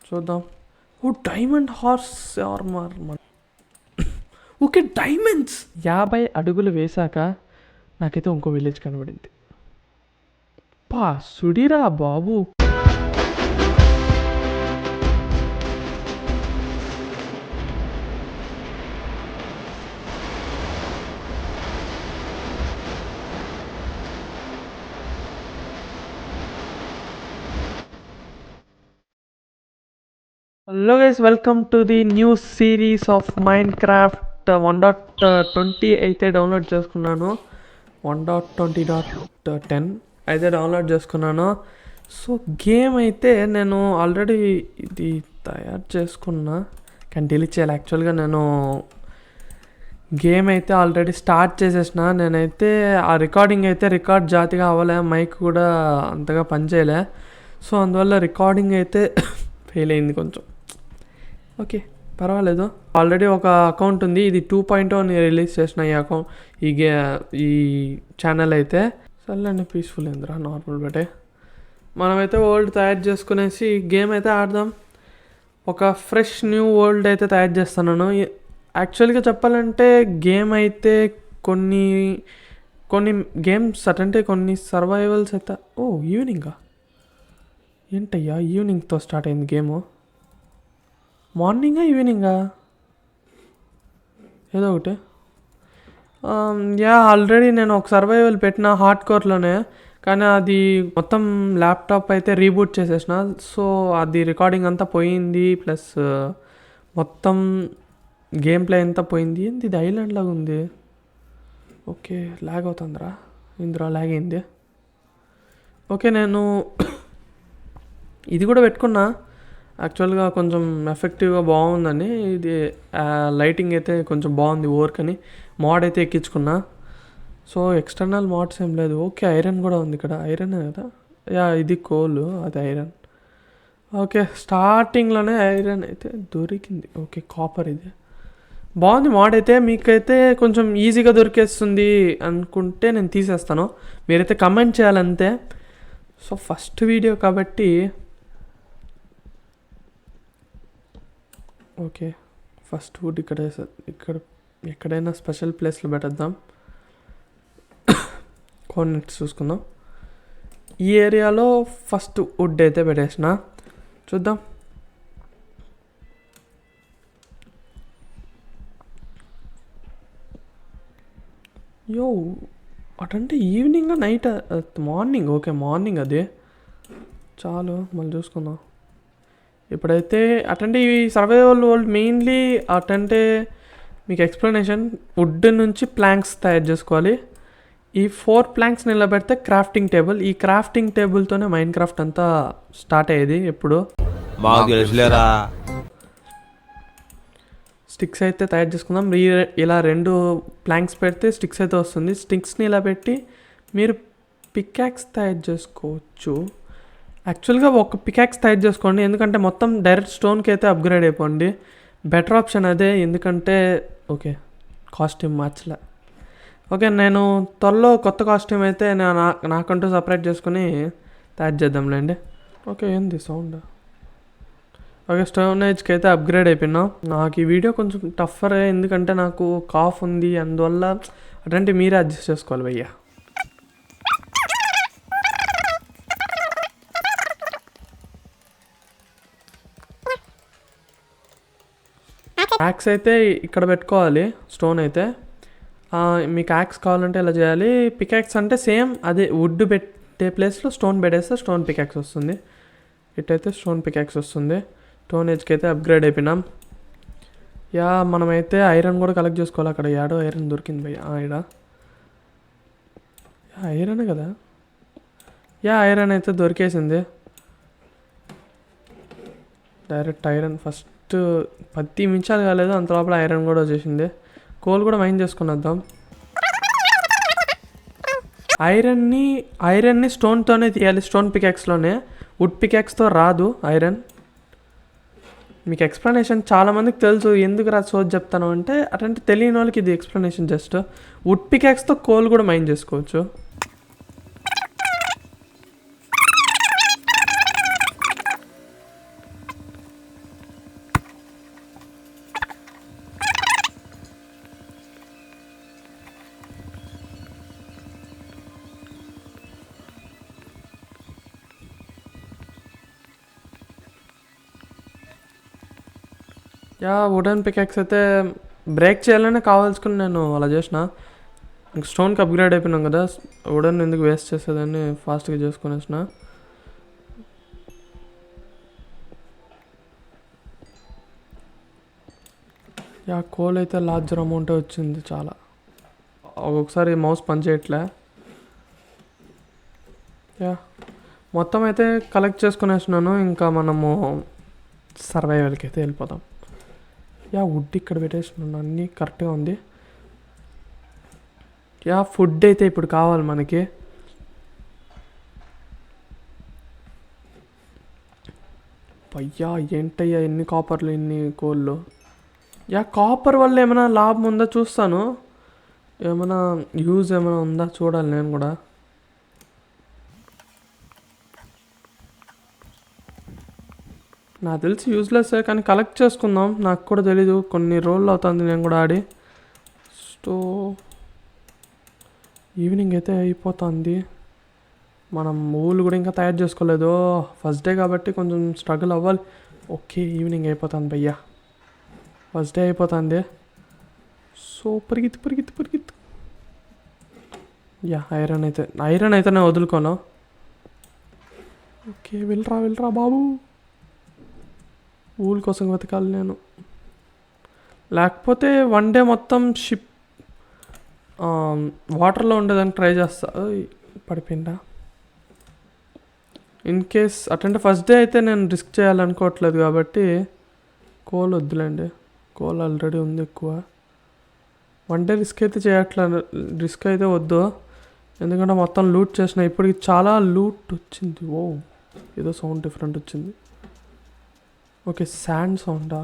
చూద్దాం. Oh diamond horse armour. Okay diamonds. 50 అడుగులు వేశాక నాకైతే ఇంకో విలేజ్ కనబడింది. పా సుడిరా బాబు. Hello guys, welcome to the new series of Minecraft 1.20 అయితే డౌన్లోడ్ చేసుకున్నాను. 1.20.10 అయితే డౌన్లోడ్ చేసుకున్నాను. సో గేమ్ అయితే నేను ఆల్రెడీ ఇది తయారు చేసుకున్నా, కానీ డిలీట్ చేయాలి. యాక్చువల్గా నేను గేమ్ అయితే ఆల్రెడీ స్టార్ట్ చేసేసిన. నేనైతే ఆ రికార్డింగ్ అయితే రికార్డ్ జాతిగా అవ్వలే, మైక్ కూడా అంతగా పనిచేయలే. సో అందువల్ల రికార్డింగ్ అయితే ఫెయిల్ అయింది కొంచెం. ఓకే పర్వాలేదు. ఆల్రెడీ ఒక అకౌంట్ ఉంది, ఇది 2.0 రిలీజ్ చేసిన ఈ ఛానల్ అయితే. సర్లేండి, పీస్ఫుల్ ఏందిరా, నార్మల్ బట్టే. మనమైతే వరల్డ్ తయారు చేసుకునేసి గేమ్ అయితే ఆడదాం. ఒక ఫ్రెష్ న్యూ వరల్డ్ అయితే తయారు చేస్తున్నాను. యాక్చువల్గా చెప్పాలంటే గేమ్ అయితే కొన్ని గేమ్స్ అంటే కొన్ని సర్వైవల్స్ అయితే. ఓ ఈవినింగా ఏంటయ్యా, ఈవినింగ్తో స్టార్ట్ అయింది గేము. మార్నింగా ఈవినింగా ఏదో ఒకటి. ఆల్రెడీ నేను ఒక సర్వైవల్ పెట్టిన హార్డ్ కోర్లోనే, కానీ అది మొత్తం ల్యాప్టాప్ అయితే రీబూట్ చేసేసిన. సో అది రికార్డింగ్ అంతా పోయింది, ప్లస్ మొత్తం గేమ్ ప్లే అంతా పోయింది. ఏంది ఇది ఐలాండ్ లాగా ఉంది. ఓకే ల్యాగ్ అవుతుందిరా, ఇందులో ల్యాగ్ అయింది. ఓకే నేను ఇది కూడా పెట్టుకున్నా, యాక్చువల్గా కొంచెం ఎఫెక్టివ్గా బాగుందని. ఇది లైటింగ్ అయితే కొంచెం బాగుంది వర్క్ అని మోడ్ అయితే ఎక్కించుకున్నా. సో ఎక్స్టర్నల్ మోడ్స్ ఏం లేదు. ఓకే ఐరన్ కూడా ఉంది ఇక్కడ. ఐరన్ కదా, ఇది కోల్, అది ఐరన్. ఓకే స్టార్టింగ్లోనే ఐరన్ అయితే దొరికింది. ఓకే కాపర్ ఇది బాగుంది మోడ్ అయితే. మీకైతే కొంచెం ఈజీగా దొరికేస్తుంది అనుకుంటే నేను తీసేస్తాను, మీరైతే కమెంట్ చేయాలంతే. సో ఫస్ట్ వీడియో కాబట్టి ఓకే ఫస్ట్ వుడ్ ఇక్కడ ఎక్కడైనా స్పెషల్ ప్లేస్లో పెట్టేద్దాం. కోఆర్డినేట్స్ చూసుకుందాం. ఈ ఏరియాలో ఫస్ట్ వుడ్ అయితే పెట్టేసిన, చూద్దాం. యో అటంటే evening night morning. Okay morning అదే చాలు, మళ్ళీ చూసుకుందాం. ఇప్పుడైతే అటంటే ఈ సర్వైవల్ వరల్డ్ మెయిన్లీ అటంటే మీకు ఎక్స్ప్లెనేషన్, వుడ్ నుంచి ప్లాంక్స్ తయారు చేసుకోవాలి. ఈ 4 ప్లాంక్స్ నిలబెడితే క్రాఫ్టింగ్ టేబుల్. ఈ క్రాఫ్టింగ్ టేబుల్తోనే మైన్క్రాఫ్ట్ అంతా స్టార్ట్ అయ్యేది. ఎప్పుడు స్టిక్స్ అయితే తయారు చేసుకుందాం. ఇలా 2 ప్లాంక్స్ పెడితే స్టిక్స్ అయితే వస్తుంది. స్టిక్స్ని ఇలా పెట్టి మీరు పికాక్స్ తయారు చేసుకోవచ్చు. యాక్చువల్గా ఒక పికాక్స్ తయారు చేసుకోండి, ఎందుకంటే మొత్తం డైరెక్ట్ స్టోన్కి అయితే అప్గ్రేడ్ అయిపోండి. బెటర్ ఆప్షన్ అదే, ఎందుకంటే ఓకే కాస్ట్యూమ్ మార్చలే. ఓకే నేను త్వరలో కొత్త కాస్ట్యూమ్ అయితే నాకంటూ సపరేట్ చేసుకుని తయారు చేద్దాంలేండి. ఓకే ఏంది సౌండ్. ఓకే స్టోనేజ్కి అయితే అప్గ్రేడ్ అయిపోయినాం. నాకు ఈ వీడియో కొంచెం టఫరే, ఎందుకంటే నాకు కాఫ్ ఉంది, అందువల్ల అటువంటి మీరే అడ్జస్ట్ చేసుకోవాలి భయ్యా. యాక్స్ అయితే ఇక్కడ పెట్టుకోవాలి, స్టోన్ అయితే. మీకు యాక్స్ కావాలంటే ఇలా చేయాలి. పికాక్స్ అంటే సేమ్ అదే, వుడ్ పెట్టే ప్లేస్లో స్టోన్ పెట్టేస్తే స్టోన్ పికాక్స్ వస్తుంది. ఇటైతే స్టోన్ పికాక్స్ వస్తుంది. స్టోన్ ఏజ్కి అయితే అప్గ్రేడ్ అయిపోయినాం. మనమైతే ఐరన్ కూడా కలెక్ట్ చేసుకోవాలి. అక్కడ ఏడో ఐరన్ దొరికింది భయ్య. ఈడ ఐరన్ కదా, ఐరన్ అయితే దొరికేసింది. డైరెక్ట్ ఐరన్ ఫస్ట్ 10 నిమిషాలు కాలేదు, అంత లోపల ఐరన్ కూడా వచ్చేసింది. కోల్ కూడా మైన్ చేసుకునేద్దాం. ఐరన్ని స్టోన్తోనే తీయాలి, స్టోన్ పికాక్స్లోనే. వుడ్ పికాక్స్తో రాదు ఐరన్. మీకు ఎక్స్ప్లెనేషన్ చాలామందికి తెలుసు, ఎందుకు రా సోజ్ చెప్తాను అంటే, అటంటే తెలియని వాళ్ళకి ఇది ఎక్స్ప్లెనేషన్ జస్ట్. వుడ్ పికాక్స్తో కోల్ కూడా మైన్ చేసుకోవచ్చు. యా వుడెన్ పికాక్స్ అయితే బ్రేక్ చేయాలనే కావాల్సుకుని నేను అలా చేసిన. ఇంక స్టోన్కి అప్గ్రేడ్ అయిపోయినాం కదా, వుడెన్ ఎందుకు వేస్ట్ చేసేదాన్ని ఫాస్ట్గా చేసుకునేసిన. యా కోల్ అయితే లార్జర్ అమౌంటే వచ్చింది చాలా. ఒక్కొక్కసారి మౌస్ పనిచేయట్లే. యా మొత్తం అయితే కలెక్ట్ చేసుకునేసినాను. ఇంకా మనము సర్వైవల్కి అయితే వెళ్ళిపోదాం. యా వుడ్ ఇక్కడ పెట్టేసినాను, అన్నీ కరెక్ట్గా ఉంది. యా ఫుడ్ అయితే ఇప్పుడు కావాలి మనకి. అయ్యా ఏంటయ్యా ఎన్ని కాపర్లు ఎన్ని కోళ్ళు. యా కాపర్ వల్ల ఏమైనా లాభం ఉందా చూస్తాను, ఏమైనా యూజ్ ఏమైనా ఉందా చూడాలి నేను కూడా. నాకు తెలిసి యూజ్లెస్ కానీ కలెక్ట్ చేసుకుందాం. నాకు కూడా తెలీదు, కొన్ని రోజులు అవుతుంది నేను కూడా ఆడి. సో ఈవినింగ్ అయితే అయిపోతుంది. మనం ఊళ్ళు కూడా ఇంకా తయారు చేసుకోలేదు, ఫస్ట్ డే కాబట్టి కొంచెం స్ట్రగుల్ అవ్వాలి. ఓకే ఈవినింగ్ అయిపోతుంది భయ్యా, ఫస్ట్ డే అయిపోతుంది. సో పరిగెత్తు పరిగెత్తు పరిగెత్తు. యా ఐరన్ అయితే నేను వదులుకోను. ఓకే వెళ్ళరా వెళ్ళరా బాబు, ఊళ్ళ కోసం వెతకాలి నేను. లేకపోతే వన్ డే మొత్తం షిప్ వాటర్లో ఉండేదానికి ట్రై చేస్తా. పడిపోయిందా? In case attend first day అయితే నేను రిస్క్ చేయాలనుకోవట్లేదు కాబట్టి కోల్ వద్దులేండి, కోల్ ఆల్రెడీ ఉంది ఎక్కువ. వన్ డే రిస్క్ అయితే వద్దు, ఎందుకంటే మొత్తం లూట్ చేసిన. ఇప్పటికి చాలా లూట్ వచ్చింది. ఓ ఏదో సౌండ్ డిఫరెంట్ వచ్చింది. ఓకే శాండ్ సౌండా,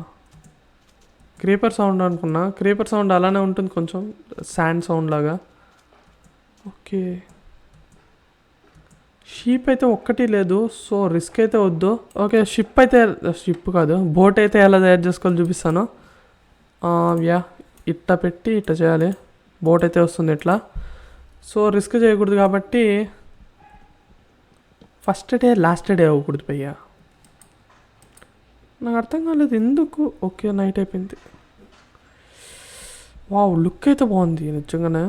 క్రీపర్ సౌండ్ అనుకున్నా. క్రీపర్ సౌండ్ అలానే ఉంటుంది కొంచెం, శాండ్ సౌండ్ లాగా. ఓకే షీప్ అయితే ఒక్కటి లేదు, సో రిస్క్ అయితే వద్దు. ఓకే షిప్ కాదు బోట్ అయితే ఎలా తయారు చేసుకోవాలో చూపిస్తాను. యా ఇట్ట పెట్టి ఇట్ట చేయాలి, బోట్ అయితే వస్తుంది ఇట్లా. సో రిస్క్ చేయకూడదు కాబట్టి ఫస్ట్ డే లాస్ట్ డే అవ్వకూడదు భయ్యా. నాకు అర్థం కాలేదు ఎందుకు. ఓకే నైట్ అయిపోయింది. వావ్ లుక్ అయితే బాగుంది నిజంగానే.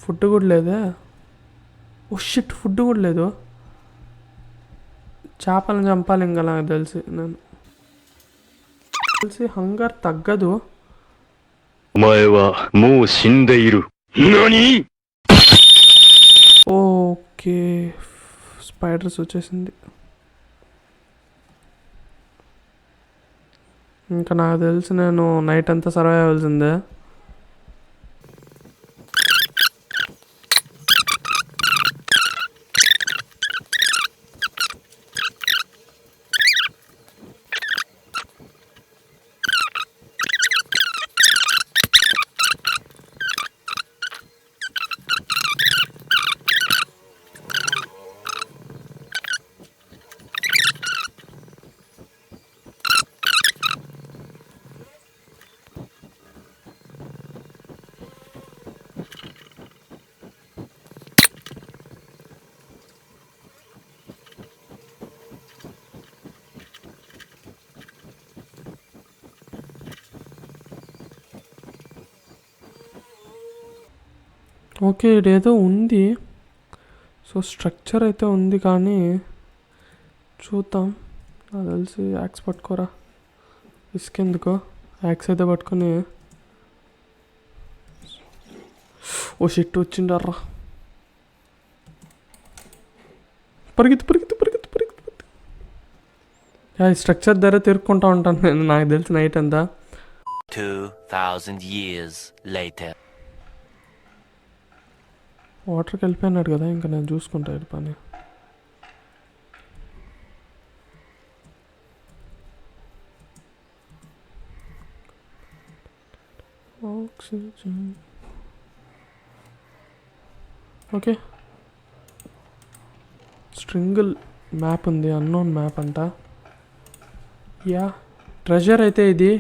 ఫుడ్ కూడా లేదే. ఓ షిట్ ఫుడ్ కూడా లేదు. చేపలను చంపాలి ఇంకా నాకు తెలిసి హంగర్ తగ్గదు. ఓకే స్పైడర్స్ వచ్చేసింది. ఇంకా నాకు తెలిసి నేను నైట్ అంతా సర్వైవ్ అవ్వాల్సిందే. ఓకే ఇదేదో ఉంది. సో స్ట్రక్చర్ అయితే ఉంది కానీ చూద్దాం. నాకు తెలిసి యాక్స్ పట్టుకోరా, ఇసుకెందుకో. యాక్స్ అయితే పట్టుకొని. ఓ షిట్ వచ్చిండర్రా. పరిగెత్తు. ఈ స్ట్రక్చర్ దగ్గర తిరుక్కుంటా ఉంటాను నేను, నాకు తెలిసి నైట్ అంతా. 2000 years later. వాటర్కి వెళ్ళిపోయినాడు కదా, ఇంకా నేను చూసుకుంటా పని. Oxygen okay. స్ట్రింగిల్ మ్యాప్ ఉంది, అన్నోన్ మ్యాప్ అంట. యా ట్రెజర్ అయితే ఇది.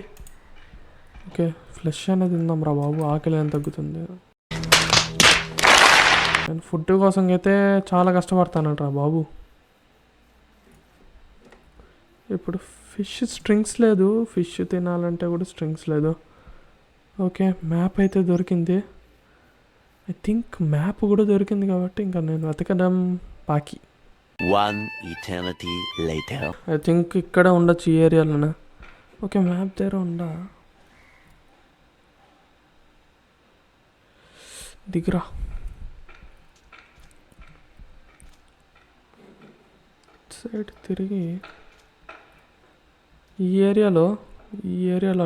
ఓకే ఫ్లెష్ అనేది తిందాం రా బాబు, ఆకలి అని తగ్గుతుంది. నేను ఫుడ్ కోసం అయితే చాలా కష్టపడతానంట బాబు. ఇప్పుడు ఫిష్ స్ట్రింగ్స్ లేదు, ఫిష్ తినాలంటే కూడా స్ట్రింగ్స్ లేదు. ఓకే, మ్యాప్ అయితే దొరికింది. ఐ థింక్ మ్యాప్ కూడా దొరికింది కాబట్టి ఇంకా నేను వెతకడం బాకీ. One eternity later. I think ఇక్కడ ఉండొచ్చు ఈ ఏరియాలోనే. ఓకే, మ్యాప్ దగ్గర ఉందా? దిగురా. సైడ్ తిరిగి ఈ ఏరియాలో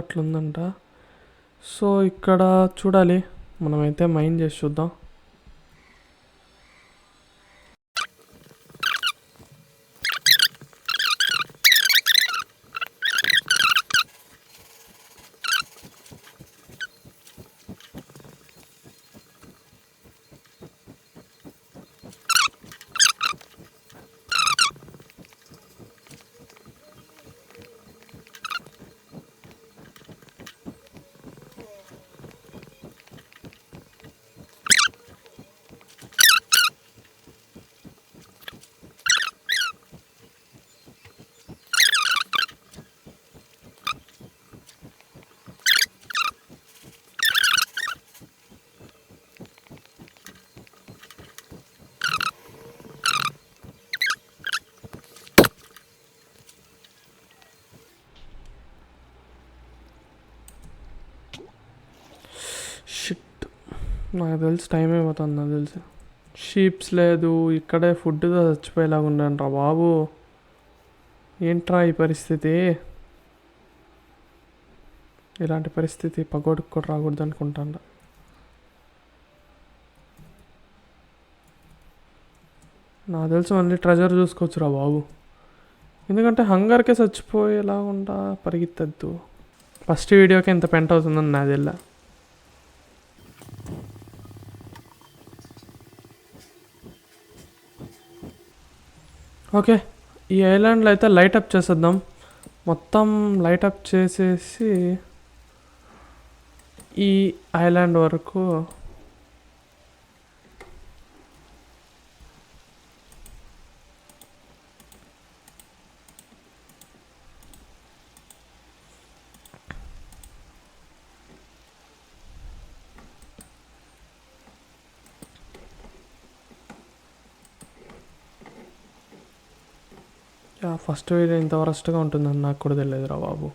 అట్లుందంట. సో ఇక్కడ చూడాలి, మనమైతే మైండ్ చేసి చూద్దాం. షిట్, నాకు తెలిసి టైం అయిపోతుంది. నాకు తెలిసి షీప్స్ లేదు, ఇక్కడే ఫుడ్తో చచ్చిపోయేలాగా ఉన్నాను రా బాబు. ఏంట్రా ఈ పరిస్థితి? ఇలాంటి పరిస్థితి పగోడికి కూడా రాకూడదు అనుకుంటాను. నాకు తెలిసి మళ్ళీ ట్రెజర్ చూసుకోవచ్చు రా బాబు, ఎందుకంటే హంగర్కే చచ్చిపోయేలా ఉంటా. పరిగెత్తద్దు. ఫస్ట్ వీడియోకి ఎంత పెంట్ అవుతుందని నాకు తెలియదు. ఓకే, ఈ ఐలాండ్లో అయితే లైట్ అప్ చేసేద్దాం. మొత్తం లైట్ అప్ చేసేసి ఈ ఐలాండ్ వరకు ఫస్ట్ వీడియో ఇంత వరస్ట్గా ఉంటుందని నాకు కూడా తెలియదురా బాబు.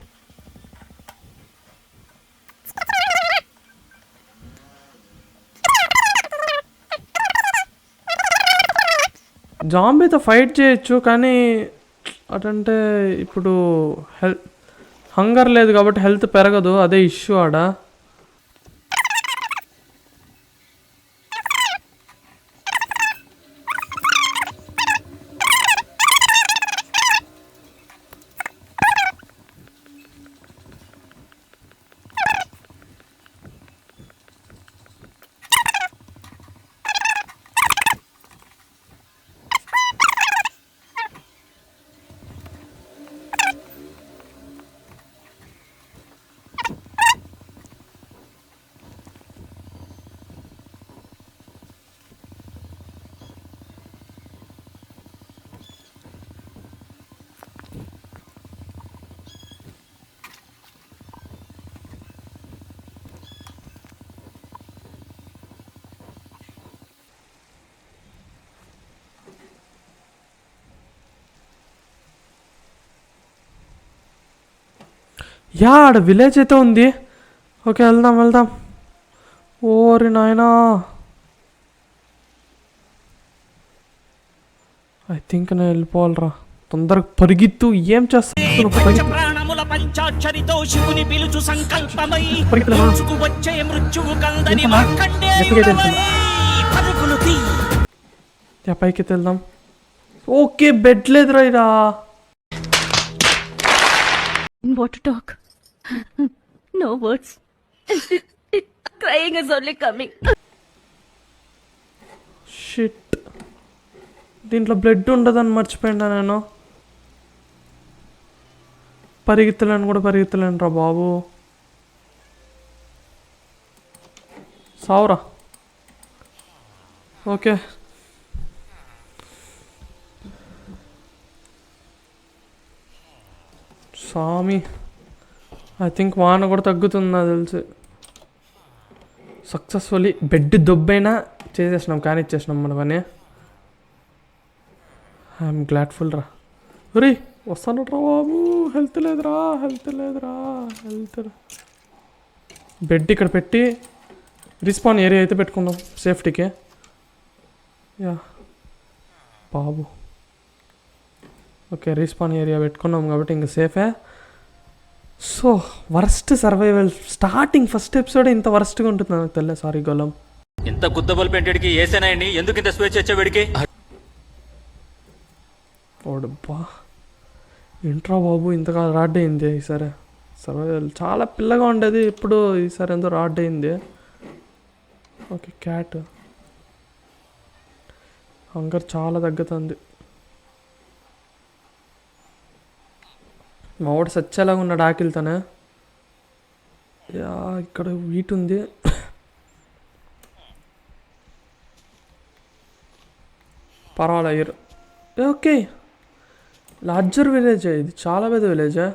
జాంబీతో ఫైట్ చేయొచ్చు, కానీ అటంటే ఇప్పుడు హంగర్ లేదు కాబట్టి హెల్త్ పెరగదు, అదే ఇష్యూ ఆడ. యా, ఆడ విలేజ్ అయితే ఉంది. ఓకే, వెళ్దాం. ఓరి నాయనా, ఐ థింక్ నేను వెళ్ళిపోవాలరా. తొందరగా పరిగెత్తు. ఏం చేస్తాను? ప్రాణముల పంచాక్షరితో శివుని పిలుచు సంకల్పమై వచ్చే మృత్యువు కందని పరుగులు తీ. పైకి వెళ్దాం. ఓకే, బెడ్ లేదురా ఇరా. What to talk? No words. Crying is only coming. Shit, దీంట్లో బ్లడ్ ఉండదని మర్చిపోయినా నేను. పరిగెత్తలేను రా బాబు. సావురా. ఓకే, స్వామి. ఐ థింక్ వాన కూడా తగ్గుతుంది నాకు తెలిసి. సక్సెస్ఫుల్లీ బెడ్ దొబ్బైనా చేసేసినాం, కానీ ఇచ్చేసినాం మన పని. ఐఎమ్ గ్లాడ్ఫుల్ రా. ఒరే వస్తాను రా బాబు. హెల్త్ లేదురా. బెడ్ ఇక్కడ పెట్టి రిస్పాన్ ఏరియా అయితే పెట్టుకుందాం సేఫ్టీకి. యా బాబు. ఓకే, రిస్పాన్ ఏరియా పెట్టుకున్నాం కాబట్టి ఇంకా సేఫే. So worst survival starting first episode ఇంత వర్స్ట్గా ఉంటుంది నాకు తెలియదు. సారీ గొల్లం. ఇంత గుద్దబల్ పెంటెడ్కి ఏసేనాయండి, ఎందుకు ఇంత స్వేచ్ఛ వచ్చే వీడికి? ఓడబ్బా ఏంట్రా బాబు ఇంతగా రాడ్ అయింది ఈసారి. సర్వైవల్ చాలా పిల్లగా ఉండేది, ఇప్పుడు ఈసారి ఎంతో రాడ్ అయింది. ఓకే, క్యాట్ హంగర్ చాలా తగ్గుతుంది. మా వాడు సచ్చేలాగా ఉన్నాడు ఆకిలితోనే. యా ఇక్కడ వీట్ ఉంది. పర్వాలేదు. ఓకే, లార్జర్ విలేజ్ ఇది, చాలా పెద్ద విలేజా.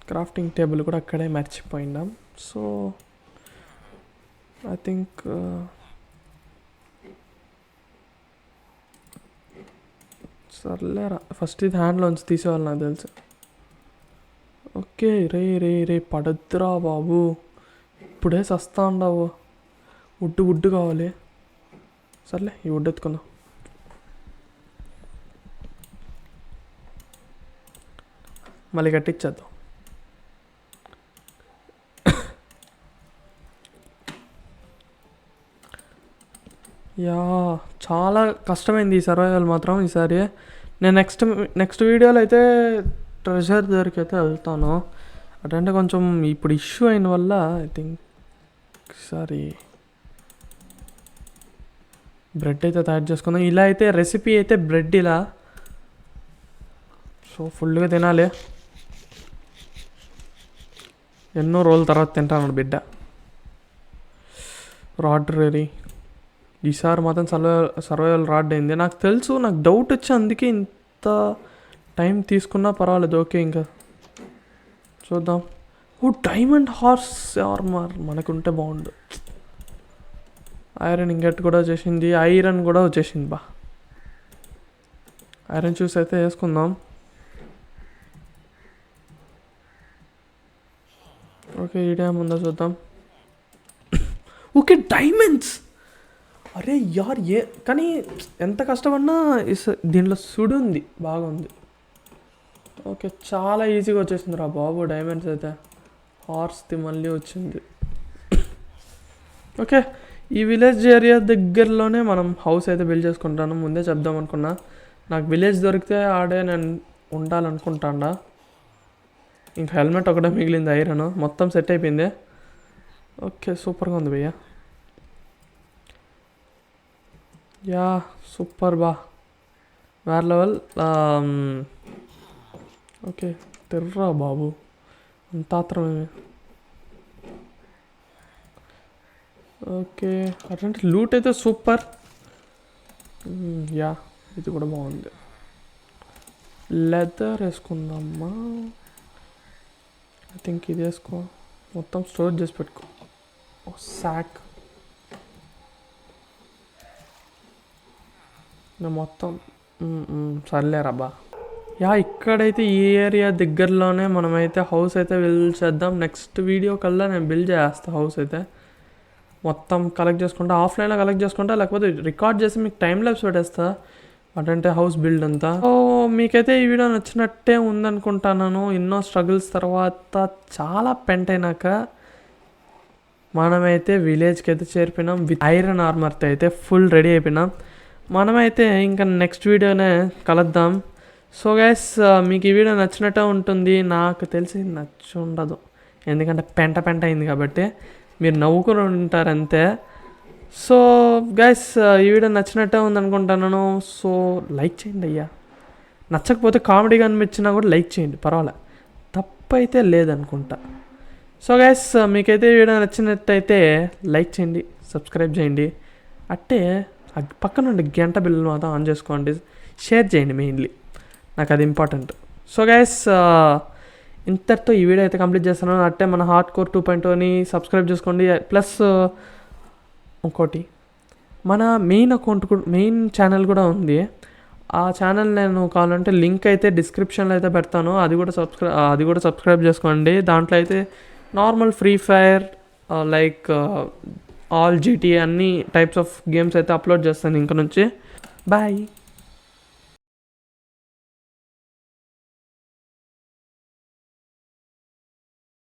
క్రాఫ్టింగ్ టేబుల్ కూడా అక్కడే మర్చిపోయినాం. సో ఐ థింక్ సర్లేరా, ఫస్ట్ ఇది హ్యాండ్లోంచి తీసేవాళ్ళు నాకు తెలుసు. ఓకే, రే పడద్దురా బాబు, ఇప్పుడే సస్తా ఉండవు. వుడ్ కావాలి. సర్లే ఈ వుడ్ ఎత్తుకుందాం. మళ్ళీ కట్టించేద్దాం. యా చాలా కష్టమైంది ఈ సర్వైవల్ మాత్రం ఈసారి. నేను నెక్స్ట్ వీడియోలో అయితే ట్రెజర్ దగ్గరికి అయితే వెళ్తాను. అటంటే కొంచెం ఇప్పుడు ఇష్యూ అయిన వల్ల ఐ థింక్ ఈసారి బ్రెడ్ అయితే తయారు చేసుకుందాం. ఇలా అయితే రెసిపీ అయితే బ్రెడ్ ఇలా. సో ఫుల్గా తినాలి. ఎన్నో రోజుల తర్వాత తింటాను బిడ్డ. Rod ready. ఈసారి మాత్రం సర్వైవల్ రాడ్ అయింది నాకు తెలుసు. నాకు డౌట్ వచ్చి అందుకే ఇంత టైం తీసుకున్నా పర్వాలేదు. ఓకే, ఇంకా చూద్దాం. ఓ డైమండ్ హార్స్ ఆర్మర్ మనకుంటే బాగుండు. ఐరన్ ఇంగట్ కూడా వచ్చేసింది, ఐరన్ కూడా వచ్చేసింది. బా ఐరన్ చూసి అయితే వేసుకుందాం. ఓకే, ఈడేముందో చూద్దాం. Okay, diamonds. అరే యార్ కానీ ఎంత కష్టపడినా దీంట్లో సుడు ఉంది, బాగుంది. ఓకే, చాలా ఈజీగా వచ్చేసింది రా బాబు డైమండ్స్ అయితే. హార్స్ది మళ్ళీ వచ్చింది. ఓకే, ఈ విలేజ్ ఏరియా దగ్గరలోనే మనం హౌస్ అయితే బిల్డ్ చేసుకుంటాను. ముందే చెప్దాం అనుకున్నా. నాకు విలేజ్ దొరికితే ఆడే నేను ఉండాలనుకుంటాడా. ఇంకా హెల్మెట్ ఒకటే మిగిలింది, ఐరన్ మొత్తం సెట్ అయిపోయింది. ఓకే, సూపర్గా ఉంది భయ్యా. యా సూపర్ బా, వేరే లెవెల్. ఓకే, తెర్రా బాబు అంత ఆత్రమే. ఓకే, అట్లాంటి లూట్ అయితే సూపర్. యా ఇది కూడా బాగుంది. లెదర్ వేసుకుందామా. ఐ థింక్ ఇది వేసుకో, మొత్తం స్టోర్ చేసి పెట్టుకో. సాక్ మొత్తం సర్లేరబ్బా. యా ఇక్కడైతే ఈ ఏరియా దగ్గరలోనే మనమైతే హౌస్ అయితే బిల్డ్ చేద్దాం. నెక్స్ట్ వీడియో కల్లా నేను బిల్డ్ చేస్తాను హౌస్ అయితే. మొత్తం కలెక్ట్ చేసుకుంటా, ఆఫ్లైన్లో కలెక్ట్ చేసుకుంటా, లేకపోతే రికార్డ్ చేసి మీకు టైం ల్యాబ్స్ పెట్టేస్తా. అటంటే హౌస్ బిల్డ్ అంతా. సో మీకైతే ఈ వీడియో నచ్చినట్టే ఉందనుకుంటాను. ఎన్నో స్ట్రగుల్స్ తర్వాత చాలా పెంట్ అయినాక మనమైతే విలేజ్కి అయితే చేరిపోయినాం. విత్ ఐరన్ ఆర్మర్తో అయితే ఫుల్ రెడీ అయిపోయినాం. మనమైతే ఇంకా నెక్స్ట్ వీడియోనే కలుద్దాం. సో గైస్, మీకు ఈ వీడియో నచ్చినట్టే ఉంటుంది. నాకు తెలిసి నచ్చి ఉండదు, ఎందుకంటే పెంట అయింది కాబట్టి. మీరు నవ్వుకుని ఉంటారు అంతే. సో గైస్, ఈ వీడియో నచ్చినట్టే ఉందనుకుంటున్నాను. సో లైక్ చేయండి అయ్యా. నచ్చకపోతే కామెడీగా అనిపించినా కూడా లైక్ చేయండి, పర్వాలే, తప్పైతే లేదనుకుంటా. సో గైస్, మీకైతే ఈ వీడియో నచ్చినట్టయితే లైక్ చేయండి, సబ్స్క్రైబ్ చేయండి. అట్టే పక్కన ఉండే గంట బిల్లు మాత్రం ఆన్ చేసుకోండి. షేర్ చేయండి మెయిన్లీ, నాకు అది ఇంపార్టెంట్. సో గైస్, ఇంతటితో ఈ వీడియో అయితే కంప్లీట్ చేస్తున్నాను. అట్టే మన హార్డ్ కోర్ 2.0ని సబ్స్క్రైబ్ చేసుకోండి. ప్లస్ ఇంకోటి మన మెయిన్ ఛానల్ కూడా ఉంది. ఆ ఛానల్ నేను కావాలంటే లింక్ అయితే డిస్క్రిప్షన్లో అయితే పెడతాను. అది కూడా సబ్స్క్రైబ్ చేసుకోండి. దాంట్లో అయితే normal free fire like all GT అన్ని టైప్స్ ఆఫ్ గేమ్స్ అయితే అప్లోడ్ చేస్తాను ఇంక నుంచి. బాయ్.